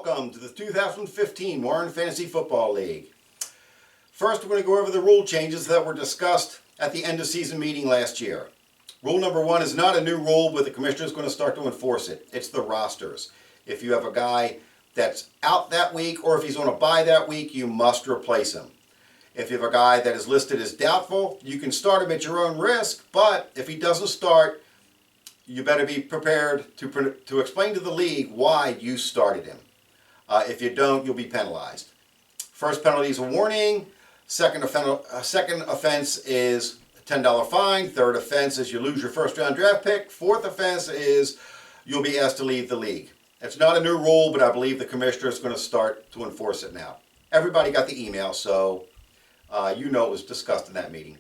welcome to the 2015 Warren Fantasy Football League. First, we're going to go over the rule changes that were discussed at the end of season meeting last year. Rule number 1 is not a new rule, but the commissioner is going to start to enforce it. It's the rosters. If you have a guy that's out that week, or if he's on a bye that week, you must replace him. If you have a guy that is listed as doubtful, you can start him at your own risk, but if he doesn't start, you better be prepared to explain to the league why you started him. If you don't, you'll be penalized. First penalty is a warning. Second offense is a $10 fine. Third offense is you lose your first round draft pick. Fourth offense is you'll be asked to leave the league. It's not a new rule, but I believe the commissioner is going to start to enforce it now. Everybody got the email, so you know it was discussed in that meeting.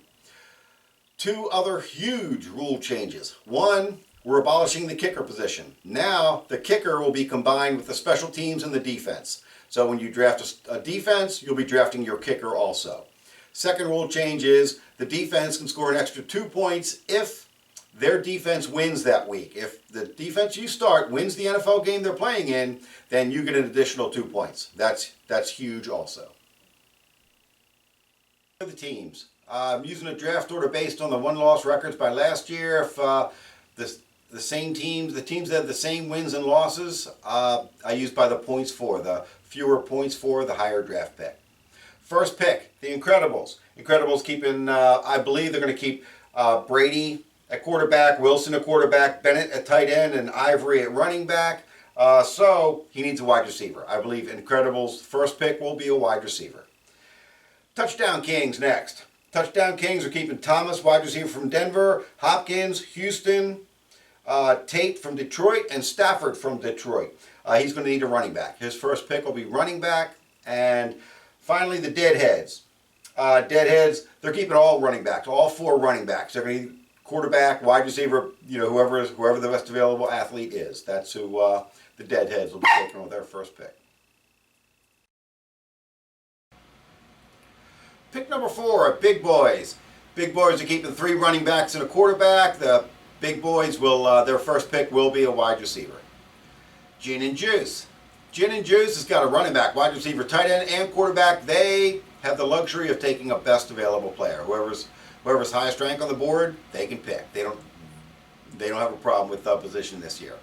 2 other huge rule changes. 1, we're abolishing the kicker position. Now, the kicker will be combined with the special teams and the defense. So when you draft a defense, you'll be drafting your kicker also. Second rule change is the defense can score an extra 2 points if their defense wins that week. If the defense you start wins the NFL game they're playing in, then you get an additional 2 points. That's huge also. The teams. I'm using a draft order based on the win-loss records by last year. If the teams that have the same wins and losses, I use by the points for. The fewer points for, the higher draft pick. First pick, the Incredibles. Incredibles keeping, I believe they're going to keep Brady at quarterback, Wilson at quarterback, Bennett at tight end, and Ivory at running back. So he needs a wide receiver. I believe Incredibles' first pick will be a wide receiver. Touchdown Kings next. Touchdown Kings are keeping Thomas, wide receiver from Denver, Hopkins, Houston, Tate from Detroit, and Stafford from Detroit. He's going to need a running back. His first pick will be running back. And finally, the Deadheads. Deadheads, they're keeping all running backs, all 4 running backs. They're going to need quarterback, wide receiver, whoever the best available athlete is. That's who the Deadheads will be taking with their first pick. Pick number 4, Big Boys. Big Boys are keeping 3 running backs and a quarterback. The Big Boys will, their first pick will be a wide receiver. Gin and Juice. Gin and Juice has got a running back, wide receiver, tight end, and quarterback. They have the luxury of taking a best available player. Whoever's highest rank on the board, they can pick. They don't have a problem with position this year.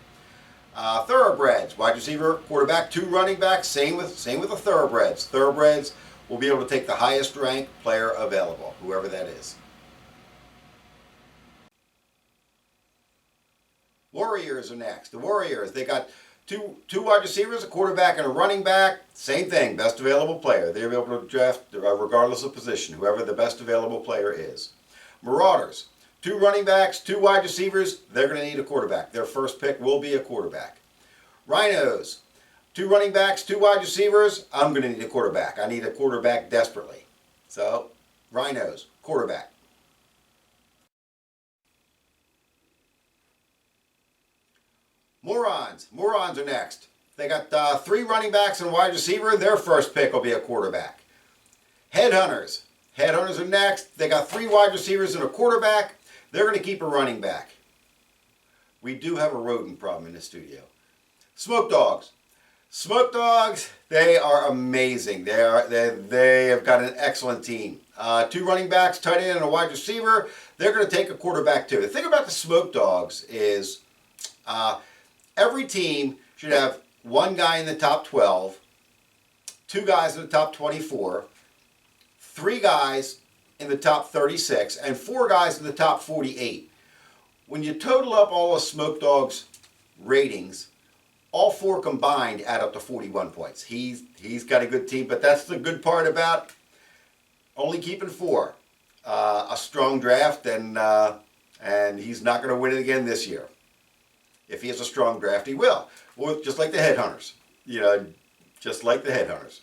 Thoroughbreds, wide receiver, quarterback, 2 running backs. Same with the Thoroughbreds. Thoroughbreds will be able to take the highest ranked player available, whoever that is. Warriors are next. The Warriors, they got two wide receivers, a quarterback, and a running back. Same thing, best available player. They'll be able to draft regardless of position, whoever the best available player is. Marauders, 2 running backs, 2 wide receivers. They're going to need a quarterback. Their first pick will be a quarterback. Rhinos, 2 running backs, 2 wide receivers. I'm going to need a quarterback. I need a quarterback desperately. So, Rhinos, quarterback. Morons are next. They got 3 running backs and a wide receiver. Their first pick will be a quarterback. Headhunters are next. They got 3 wide receivers and a quarterback. They're going to keep a running back. We do have a rodent problem in the studio. Smoke Dogs. Smoke Dogs, they are amazing. They have got an excellent team. 2 running backs, tight end, and a wide receiver. They're going to take a quarterback too. The thing about the Smoke Dogs is every team should have 1 guy in the top 12, 2 guys in the top 24, 3 guys in the top 36, and 4 guys in the top 48. When you total up all of Smoke Dog's ratings, all 4 combined add up to 41 points. He's got a good team, but that's the good part about only keeping 4. A strong draft, and he's not going to win it again this year. If he has a strong draft, he will. Well, just like the Headhunters. Just like the Headhunters.